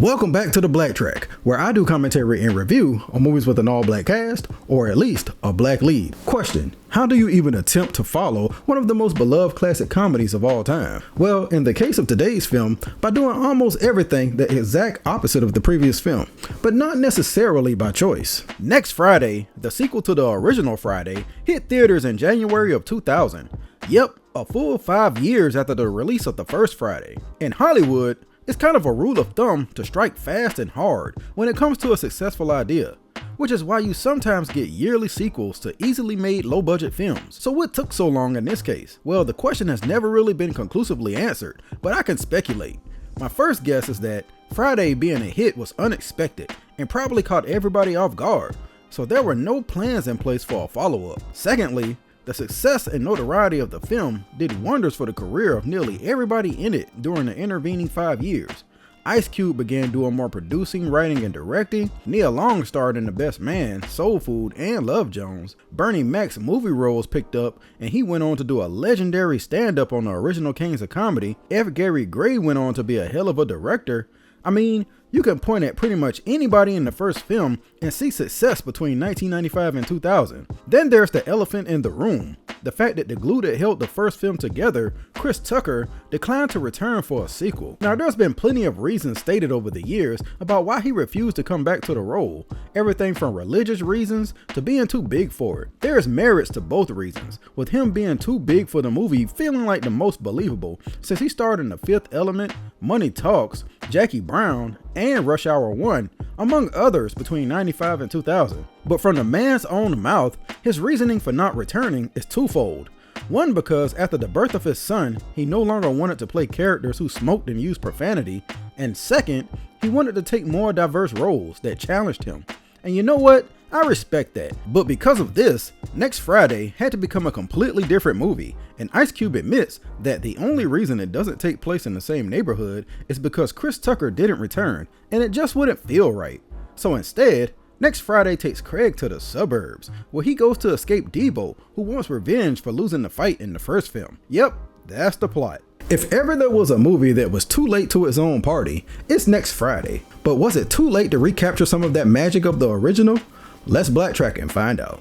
Welcome back to the BlackTrack, where I do commentary and review on movies with an all-black cast, or at least a black lead. Question: how do you even attempt to follow one of the most beloved classic comedies of all time? Well, in the case of today's film, by doing almost everything the exact opposite of the previous film, but not necessarily by choice. Next Friday, the sequel to the original Friday, hit theaters in January of 2000. Yep, a full 5 years after the release of the first Friday. In Hollywood, it's kind of a rule of thumb to strike fast and hard when it comes to a successful idea, which is why you sometimes get yearly sequels to easily made low-budget films. So what took so long in this case? Well, the question has never really been conclusively answered, but I can speculate. My first guess is that Friday being a hit was unexpected and probably caught everybody off guard, so there were no plans in place for a follow-up. Secondly, the success and notoriety of the film did wonders for the career of nearly everybody in it during the intervening 5 years. Ice Cube began doing more producing, writing, and directing. Nia Long starred in The Best Man, Soul Food, and Love Jones. Bernie Mac's movie roles picked up, and he went on to do a legendary stand-up on the original Kings of Comedy. F. Gary Gray went on to be a hell of a director. I mean, you can point at pretty much anybody in the first film and see success between 1995 and 2000. Then there's the elephant in the room. The fact that the glue that held the first film together, Chris Tucker, declined to return for a sequel. Now, there's been plenty of reasons stated over the years about why he refused to come back to the role. Everything from religious reasons to being too big for it. There's merits to both reasons, with him being too big for the movie feeling like the most believable, since he starred in The Fifth Element, Money Talks, Jackie Brown, and Rush Hour 1, among others between 95 and 2000. But from the man's own mouth, his reasoning for not returning is twofold. One, because after the birth of his son, he no longer wanted to play characters who smoked and used profanity, and second, he wanted to take more diverse roles that challenged him. And you know what? I respect that. But because of this, Next Friday had to become a completely different movie, and Ice Cube admits that the only reason it doesn't take place in the same neighborhood is because Chris Tucker didn't return, and it just wouldn't feel right. So instead, Next Friday takes Craig to the suburbs, where he goes to escape Debo, who wants revenge for losing the fight in the first film. Yep, that's the plot. If ever there was a movie that was too late to its own party, it's Next Friday. But was it too late to recapture some of that magic of the original? Let's BlackTrack and find out.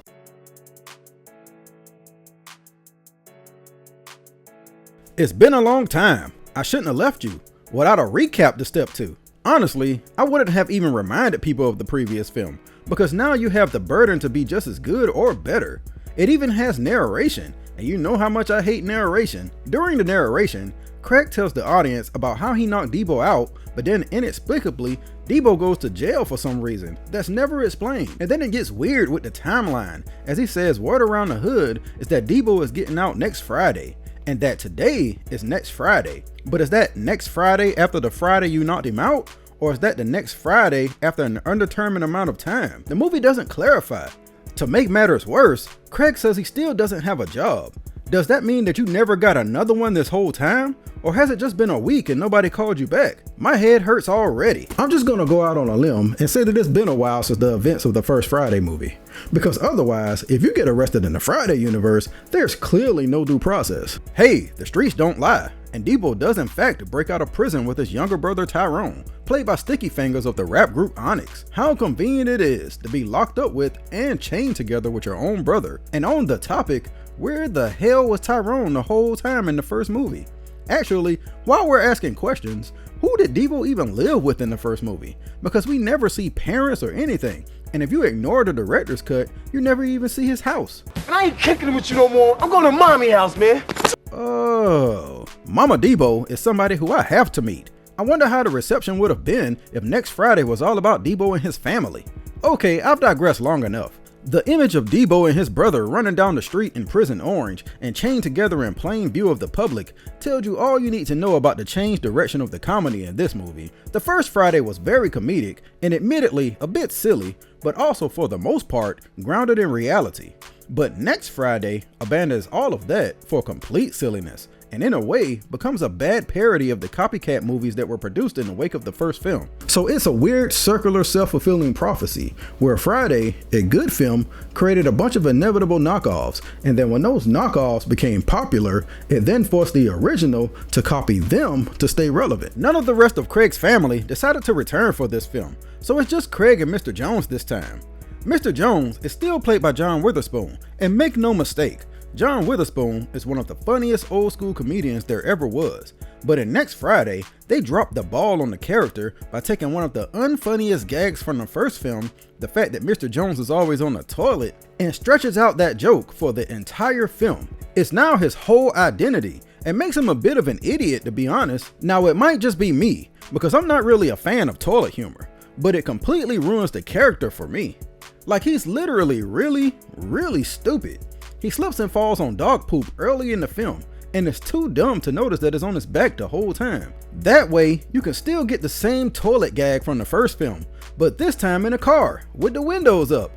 It's been a long time. I shouldn't have left you without a recap to step to. Honestly, I wouldn't have even reminded people of the previous film, because now you have the burden to be just as good or better. It even has narration, and you know how much I hate narration. During the narration, Craig tells the audience about how he knocked Debo out, but then inexplicably, Debo goes to jail for some reason that's never explained. And then it gets weird with the timeline, as he says word around the hood is that Debo is getting out next Friday, and that today is next Friday. But is that next Friday after the Friday you knocked him out? Or is that the next Friday after an undetermined amount of time? The movie doesn't clarify. To make matters worse, Craig says he still doesn't have a job. Does that mean that you never got another one this whole time? Or has it just been a week and nobody called you back? My head hurts already. I'm just gonna go out on a limb and say that it's been a while since the events of the first Friday movie. Because otherwise, if you get arrested in the Friday universe, there's clearly no due process. Hey, the streets don't lie, and Debo does in fact break out of prison with his younger brother Tyrone, played by Sticky Fingers of the rap group Onyx. How convenient it is to be locked up with and chained together with your own brother. And on the topic, where the hell was Tyrone the whole time in the first movie? Actually, while we're asking questions, who did Debo even live with in the first movie? Because we never see parents or anything. And if you ignore the director's cut, you never even see his house. And I ain't kicking it with you no more. I'm going to mommy house, man. Oh, Mama Debo is somebody who I have to meet. I wonder how the reception would have been if Next Friday was all about Debo and his family. Okay, I've digressed long enough. The image of Debo and his brother running down the street in Prison Orange and chained together in plain view of the public tells you all you need to know about the changed direction of the comedy in this movie. The first Friday was very comedic and admittedly a bit silly, but also for the most part grounded in reality. But Next Friday abandons all of that for complete silliness and in a way becomes a bad parody of the copycat movies that were produced in the wake of the first film. So it's a weird circular self-fulfilling prophecy where Friday, a good film, created a bunch of inevitable knockoffs, and then when those knockoffs became popular, it then forced the original to copy them to stay relevant. None of the rest of Craig's family decided to return for this film, so it's just Craig and Mr. Jones this time. Mr. Jones is still played by John Witherspoon, and make no mistake, John Witherspoon is one of the funniest old school comedians there ever was, but in Next Friday, they dropped the ball on the character by taking one of the unfunniest gags from the first film, the fact that Mr. Jones is always on the toilet, and stretches out that joke for the entire film. It's now his whole identity, and makes him a bit of an idiot to be honest. Now it might just be me, because I'm not really a fan of toilet humor, but it completely ruins the character for me. Like he's literally really stupid. He slips and falls on dog poop early in the film, and is too dumb to notice that it's on his back the whole time. That way, you can still get the same toilet gag from the first film, but this time in a car, with the windows up.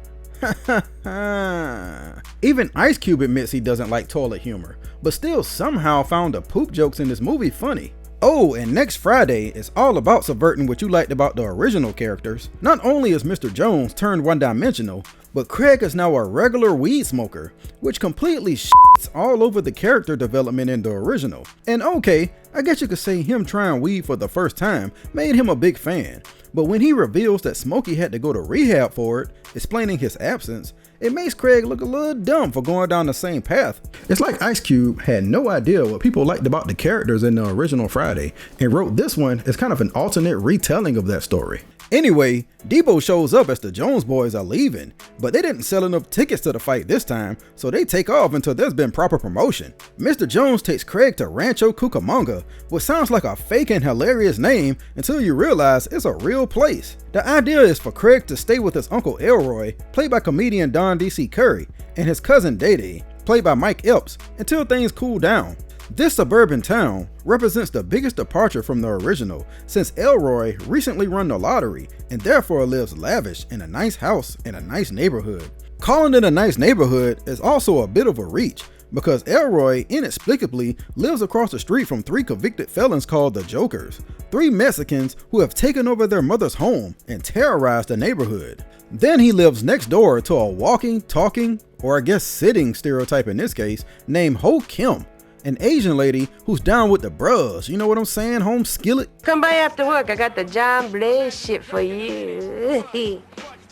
Even Ice Cube admits he doesn't like toilet humor, but still somehow found the poop jokes in this movie funny. Oh, and Next Friday is all about subverting what you liked about the original characters. Not only is Mr. Jones turned one-dimensional, but Craig is now a regular weed smoker, which completely shits all over the character development in the original. And okay, I guess you could say him trying weed for the first time made him a big fan, but when he reveals that Smokey had to go to rehab for it, explaining his absence, it makes Craig look a little dumb for going down the same path. It's like Ice Cube had no idea what people liked about the characters in the original Friday, and wrote this one as kind of an alternate retelling of that story. Anyway, Debo shows up as the Jones boys are leaving, but they didn't sell enough tickets to the fight this time, so they take off until there's been proper promotion. Mr. Jones takes Craig to Rancho Cucamonga, which sounds like a fake and hilarious name until you realize it's a real place. The idea is for Craig to stay with his uncle Elroy, played by comedian Don D.C. Curry, and his cousin Day-Day, played by Mike Epps, until things cool down. This suburban town represents the biggest departure from the original, since Elroy recently won the lottery and therefore lives lavish in a nice house in a nice neighborhood. Calling it a nice neighborhood is also a bit of a reach, because Elroy inexplicably lives across the street from 3 convicted felons called the Jokers, 3 Mexicans who have taken over their mother's home and terrorized the neighborhood. Then he lives next door to a walking, talking, or I guess sitting stereotype in this case, named Ho Kim, an Asian lady who's down with the bros, you know what I'm saying, home skillet? Come by after work, I got the John Blaze shit for you.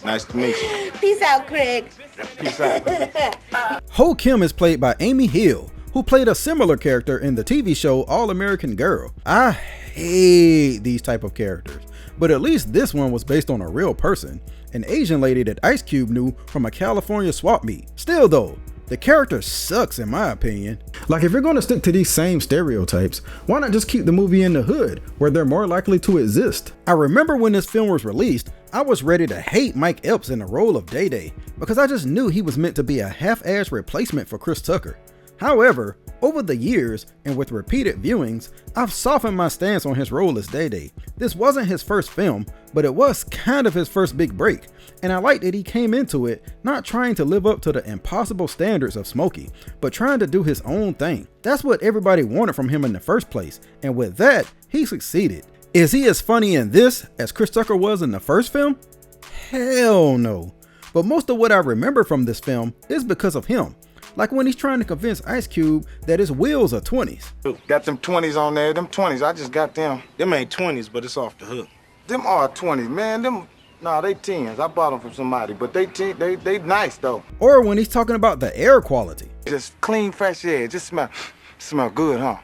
Nice to meet you. Peace out, Craig. Peace out. Ho Kim is played by Amy Hill, who played a similar character in the TV show All American Girl. I hate these type of characters, but at least this one was based on a real person, an Asian lady that Ice Cube knew from a California swap meet. Still though, the character sucks in my opinion. Like if you're gonna stick to these same stereotypes, why not just keep the movie in the hood, where they're more likely to exist? I remember when this film was released, I was ready to hate Mike Epps in the role of Day-Day, because I just knew he was meant to be a half-ass replacement for Chris Tucker. However, over the years, and with repeated viewings, I've softened my stance on his role as Day-Day. This wasn't his first film, but it was kind of his first big break, and I liked that he came into it not trying to live up to the impossible standards of Smokey, but trying to do his own thing. That's what everybody wanted from him in the first place, and with that, he succeeded. Is he as funny in this as Chris Tucker was in the first film? Hell no. But most of what I remember from this film is because of him. Like when he's trying to convince Ice Cube that his wheels are 20s. Got them 20s on there. Them 20s, I just got them. Them ain't 20s, but it's off the hook. Them are 20s, man. Nah, they 10s. I bought them from somebody, but they nice though. Or when he's talking about the air quality. Just clean, fresh air. Just smell good, huh?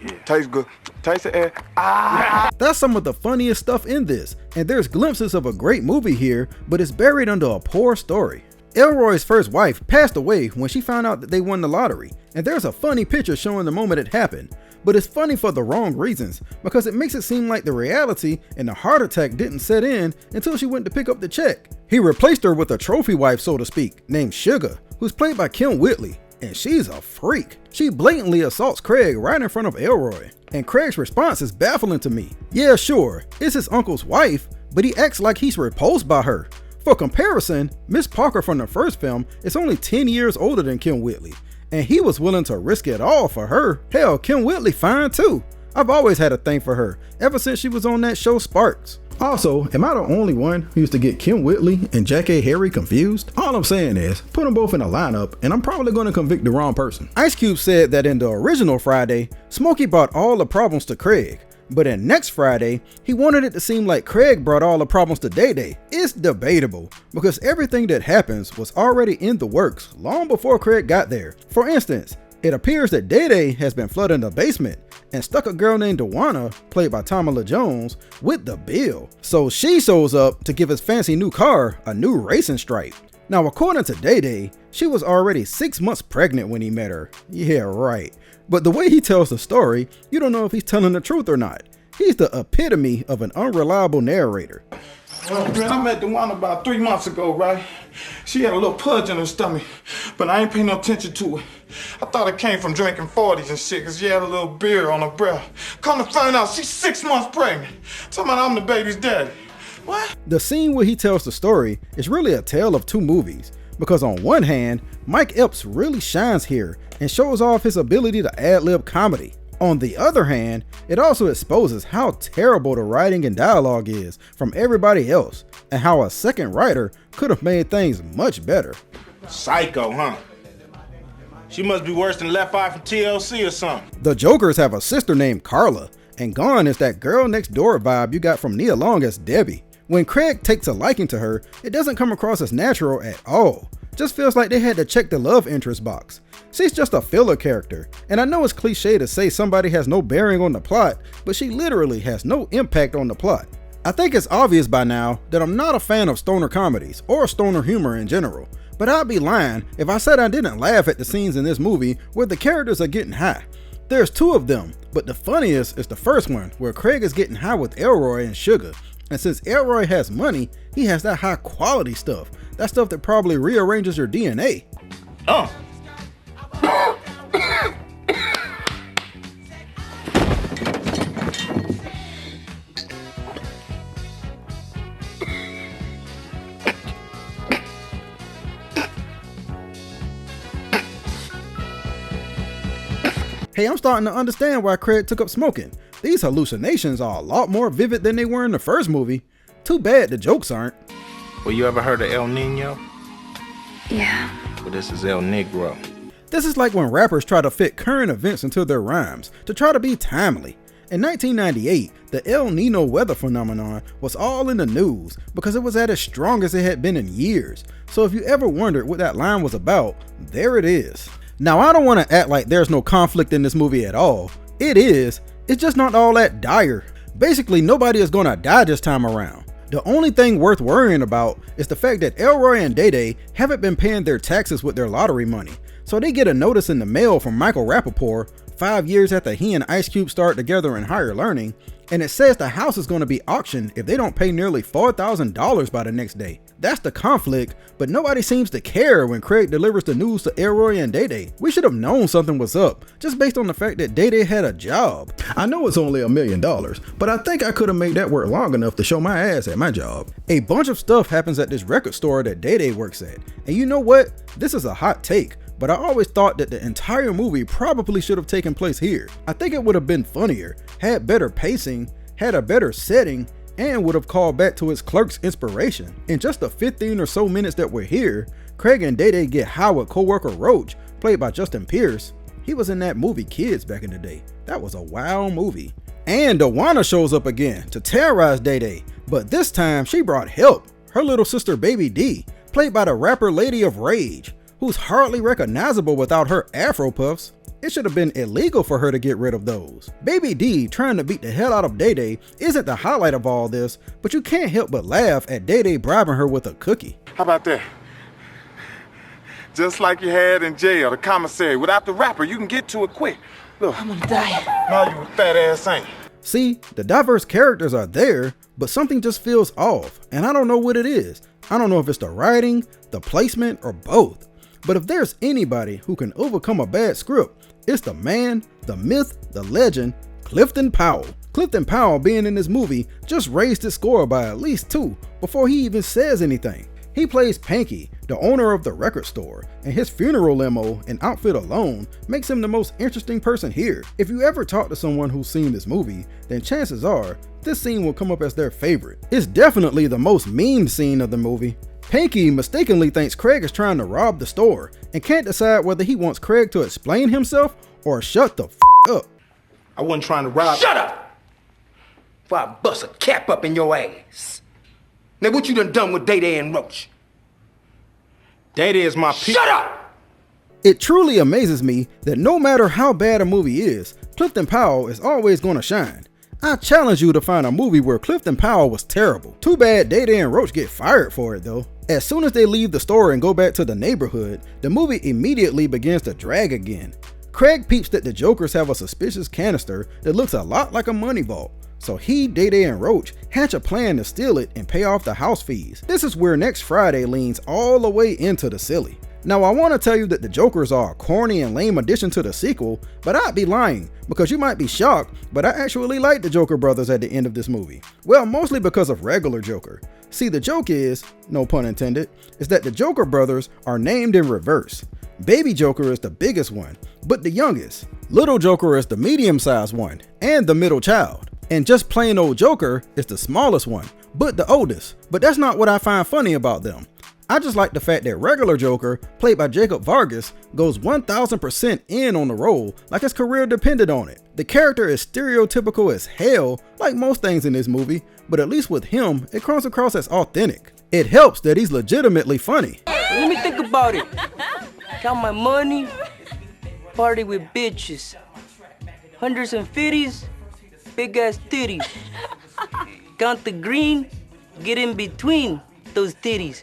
Yeah. Tastes good. Taste the air. Ah! That's some of the funniest stuff in this, and there's glimpses of a great movie here, but it's buried under a poor story. Elroy's first wife passed away when she found out that they won the lottery, and there's a funny picture showing the moment it happened. But it's funny for the wrong reasons, because it makes it seem like the reality and the heart attack didn't set in until she went to pick up the check. He replaced her with a trophy wife, so to speak, named Sugar, who's played by Kim Whitley, and she's a freak. She blatantly assaults Craig right in front of Elroy, and Craig's response is baffling to me. Yeah, sure, it's his uncle's wife, but he acts like he's repulsed by her. For comparison, Miss Parker from the first film is only 10 years older than Kim Whitley, and he was willing to risk it all for her. Hell, Kim Whitley fine too. I've always had a thing for her, ever since she was on that show Sparks. Also, am I the only one who used to get Kim Whitley and Jackée Harry confused? All I'm saying is, put them both in a lineup and I'm probably going to convict the wrong person. Ice Cube said that in the original Friday, Smokey brought all the problems to Craig. But in Next Friday, he wanted it to seem like Craig brought all the problems to Day Day. It's debatable, because everything that happens was already in the works long before Craig got there. For instance, it appears that Day Day has been flooding the basement and stuck a girl named Dewana, played by Tomala Jones, with the bill. So she shows up to give his fancy new car a new racing stripe. Now, according to Day Day, she was already 6 months pregnant when he met her. Yeah, right. But the way he tells the story, you don't know if he's telling the truth or not. He's the epitome of an unreliable narrator. Well, man, I met Dewana about 3 months ago, right? She had a little pudge in her stomach, but I ain't paying no attention to it. I thought it came from drinking 40s and shit, cause she had a little beer on her breath. Come to find out, she's 6 months pregnant. Talking about I'm the baby's daddy. What? The scene where he tells the story is really a tale of two movies, because on one hand, Mike Epps really shines here and shows off his ability to ad-lib comedy. On the other hand, it also exposes how terrible the writing and dialogue is from everybody else, and how a second writer could have made things much better. Psycho, huh? She must be worse than Left Eye from TLC or something. The Jokers have a sister named Carla, and Gone is that girl next door vibe you got from Nia Long as Debbie. When Craig takes a liking to her, it doesn't come across as natural at all. Just feels like they had to check the love interest box. She's just a filler character, and I know it's cliche to say somebody has no bearing on the plot, but she literally has no impact on the plot. I think it's obvious by now that I'm not a fan of stoner comedies, or stoner humor in general, but I'd be lying if I said I didn't laugh at the scenes in this movie where the characters are getting high. There's two of them, but the funniest is the first one, where Craig is getting high with Elroy and Sugar. And since Elroy has money, he has that high quality stuff. That stuff that probably rearranges your DNA. Hey, I'm starting to understand why Craig took up smoking. These hallucinations are a lot more vivid than they were in the first movie. Too bad the jokes aren't. Well, you ever heard of El Nino? Yeah. Well, this is El Negro. This is like when rappers try to fit current events into their rhymes to try to be timely. In 1998, the El Nino weather phenomenon was all in the news because it was at its strongest it had been in years. So if you ever wondered what that line was about, there it is. Now, I don't want to act like there's no conflict in this movie at all. It is. It's just not all that dire. Basically, nobody is gonna die this time around. The only thing worth worrying about is the fact that Elroy and Day Day haven't been paying their taxes with their lottery money. So they get a notice in the mail from Michael Rappaport 5 years after he and Ice Cube start together in Higher Learning, and it says the house is going to be auctioned if they don't pay nearly $4,000 by the next day. That's the conflict, but nobody seems to care when Craig delivers the news to Elroy and Day Day. We should have known something was up, just based on the fact that Day Day had a job. I know it's only $1 million, but I think I could have made that work long enough to show my ass at my job. A bunch of stuff happens at this record store that Day Day works at, and you know what? This is a hot take, but I always thought that the entire movie probably should have taken place here. I think it would have been funnier, had better pacing, had a better setting, and would have called back to its clerk's inspiration. In just the 15 or so minutes that we're here, Craig and Day Day get high with co-worker Roach, played by Justin Pierce. He was in that movie Kids back in the day. That was a wild movie. And Dewana shows up again to terrorize Day Day, but this time she brought help. Her little sister Baby D, played by the rapper Lady of Rage, who's hardly recognizable without her afro puffs. It should have been illegal for her to get rid of those. Baby D trying to beat the hell out of Day Day isn't the highlight of all this, but you can't help but laugh at Day Day bribing her with a cookie. How about that? Just like you had in jail, the commissary. Without the rapper, you can get to it quick. Look, I'm gonna die. now you a fat ass ain't. See, the diverse characters are there, but something just feels off, and I don't know what it is. I don't know if it's the writing, the placement, or both. But if there's anybody who can overcome a bad script, it's the man, the myth, the legend, Clifton Powell. Clifton Powell being in this movie just raised his score by at least 2 before he even says anything. He plays Panky, the owner of the record store, and his funeral limo and outfit alone makes him the most interesting person here. If you ever talk to someone who's seen this movie, then chances are this scene will come up as their favorite. It's definitely the most memed scene of the movie. Pinky mistakenly thinks Craig is trying to rob the store and can't decide whether he wants Craig to explain himself or shut the up. I wasn't trying to rob. Shut up! Before I bust a cap up in your ass. Now what you done with Day Day and Roach? Day Day is my Shut up! It truly amazes me that no matter how bad a movie is, Clifton Powell is always gonna shine. I challenge you to find a movie where Clifton Powell was terrible. Too bad Day Day and Roach get fired for it though. As soon as they leave the store and go back to the neighborhood, the movie immediately begins to drag again. Craig peeps that the Jokers have a suspicious canister that looks a lot like a money vault. So he, Day Day, and Roach hatch a plan to steal it and pay off the house fees. This is where Next Friday leans all the way into the silly. Now I want to tell you that the Jokers are a corny and lame addition to the sequel, but I'd be lying because you might be shocked, but I actually like the Joker brothers at the end of this movie. Well, mostly because of regular Joker. See, the joke is, no pun intended, is that the Joker brothers are named in reverse. Baby Joker is the biggest one, but the youngest. Little Joker is the medium-sized one, and the middle child. And just plain old Joker is the smallest one, but the oldest. But that's not what I find funny about them. I just like the fact that regular Joker, played by Jacob Vargas, goes 1000% in on the role like his career depended on it. The character is stereotypical as hell, like most things in this movie, but at least with him, it comes across as authentic. It helps that he's legitimately funny. Let me think about it. Count my money, party with bitches, hundreds and fifties, big ass titties. Count the green, get in between those titties.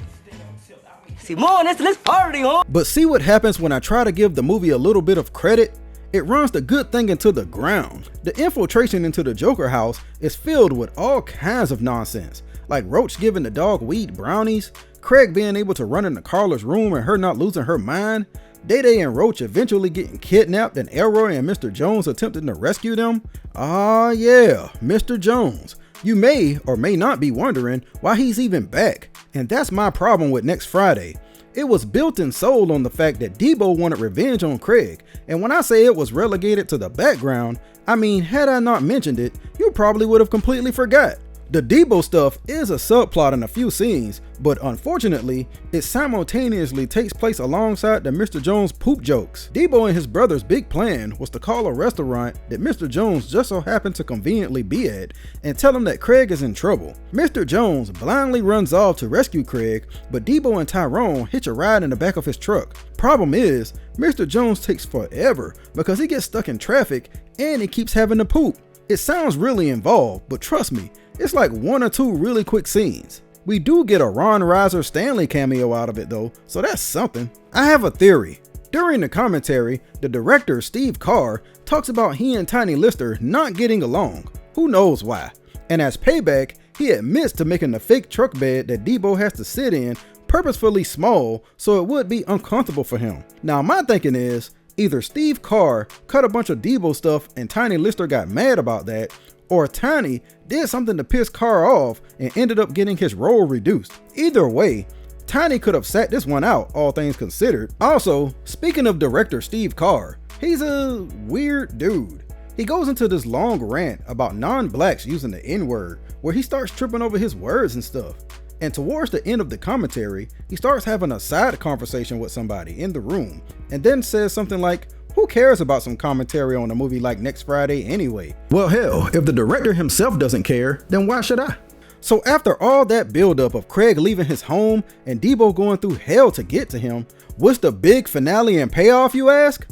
Simone, let's party, huh? But see what happens when I try to give the movie a little bit of credit? It runs the good thing into the ground. The infiltration into the Joker house is filled with all kinds of nonsense, like Roach giving the dog weed brownies, Craig being able to run into Carla's room and her not losing her mind, Day Day and Roach eventually getting kidnapped and Elroy and Mr. Jones attempting to rescue them. Ah yeah, Mr. Jones. You may or may not be wondering why he's even back, and that's my problem with Next Friday. It was built and sold on the fact that Debo wanted revenge on Craig, and when I say it was relegated to the background, I mean had I not mentioned it, you probably would have completely forgot. The Debo stuff is a subplot in a few scenes, but unfortunately, it simultaneously takes place alongside the Mr. Jones poop jokes. Debo and his brother's big plan was to call a restaurant that Mr. Jones just so happened to conveniently be at and tell him that Craig is in trouble. Mr. Jones blindly runs off to rescue Craig, but Debo and Tyrone hitch a ride in the back of his truck. Problem is, Mr. Jones takes forever because he gets stuck in traffic and he keeps having to poop. It sounds really involved, but trust me, it's like one or two really quick scenes. We do get a Ron Reiser Stanley cameo out of it though, so that's something. I have a theory. During the commentary, the director Steve Carr talks about he and Tiny Lister not getting along. Who knows why? And as payback, he admits to making the fake truck bed that Debo has to sit in purposefully small so it would be uncomfortable for him. Now my thinking is, either Steve Carr cut a bunch of Debo stuff and Tiny Lister got mad about that, or Tiny did something to piss Carr off and ended up getting his role reduced. Either way, Tiny could have sat this one out, all things considered. Also, speaking of director Steve Carr, he's a weird dude. He goes into this long rant about non-blacks using the N-word, where he starts tripping over his words and stuff. And towards the end of the commentary, he starts having a side conversation with somebody in the room, and then says something like, who cares about some commentary on a movie like Next Friday anyway? Well hell, if the director himself doesn't care, then why should I? So after all that buildup of Craig leaving his home and Debo going through hell to get to him, what's the big finale and payoff you ask?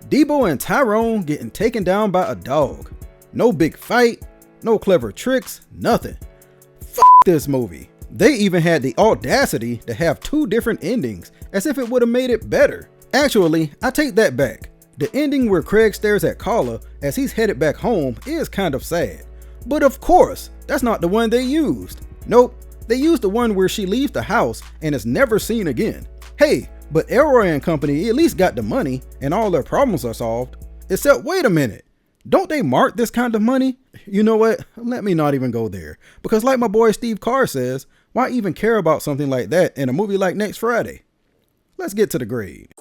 Debo and Tyrone getting taken down by a dog. No big fight, no clever tricks, nothing. F this movie. They even had the audacity to have two different endings, as if it would have made it better. Actually, I take that back. The ending where Craig stares at Carla as he's headed back home is kind of sad. But of course, that's not the one they used. Nope, they used the one where she leaves the house and is never seen again. Hey, but Elroy and company at least got the money and all their problems are solved. Except wait a minute, don't they mark this kind of money? You know what, let me not even go there. Because like my boy Steve Carr says, why even care about something like that in a movie like Next Friday? let's get to the grade.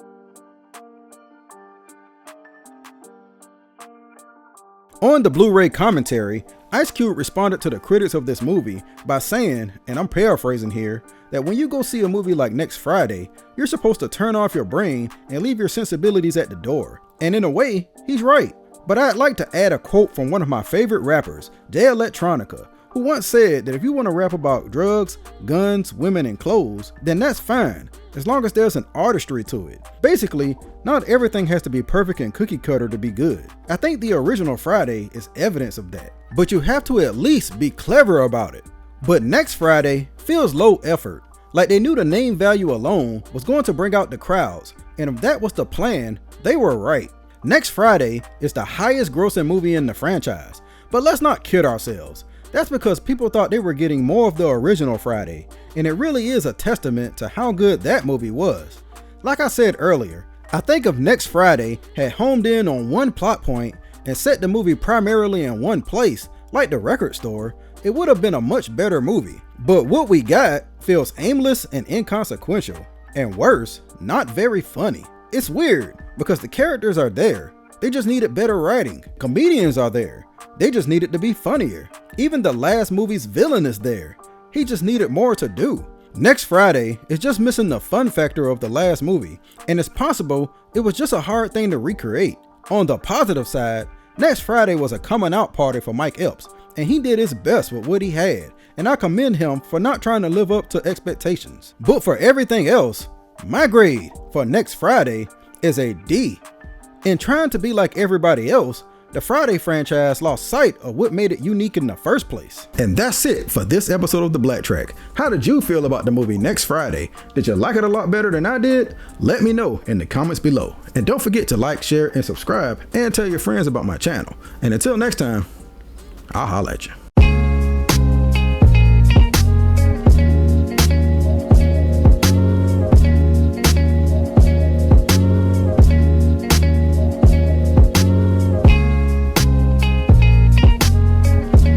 On the Blu-ray commentary, Ice Cube responded to the critics of this movie by saying, and I'm paraphrasing here, that when you go see a movie like Next Friday, you're supposed to turn off your brain and leave your sensibilities at the door. And in a way, he's right. But I'd like to add a quote from one of my favorite rappers, Jay Electronica, who once said that if you want to rap about drugs, guns, women, and clothes, then that's fine, as long as there's an artistry to it. Basically, not everything has to be perfect and cookie cutter to be good. I think the original Friday is evidence of that, but you have to at least be clever about it. But Next Friday feels low effort, like they knew the name value alone was going to bring out the crowds, and if that was the plan, they were right. Next Friday is the highest grossing movie in the franchise, but let's not kid ourselves. That's because people thought they were getting more of the original Friday, and it really is a testament to how good that movie was. Like I said earlier, I think if Next Friday had homed in on one plot point and set the movie primarily in one place, like the record store, it would have been a much better movie. But what we got feels aimless and inconsequential, and worse, not very funny. It's weird, because the characters are there, they just needed better writing. Comedians are there, they just needed to be funnier. Even the last movie's villain is there, he just needed more to do. Next Friday is just missing the fun factor of the last movie, and it's possible it was just a hard thing to recreate. On the positive side, Next Friday was a coming out party for Mike Epps, and he did his best with what he had, and I commend him for not trying to live up to expectations. But for everything else, my grade for Next Friday is a D. In trying to be like everybody else, the Friday franchise lost sight of what made it unique in the first place. And that's it for this episode of the BlackTrack. How did you feel about the movie Next Friday? Did you like it a lot better than I did? Let me know in the comments below. And don't forget to like, share, and subscribe, and tell your friends about my channel. And until next time, I'll holla at you.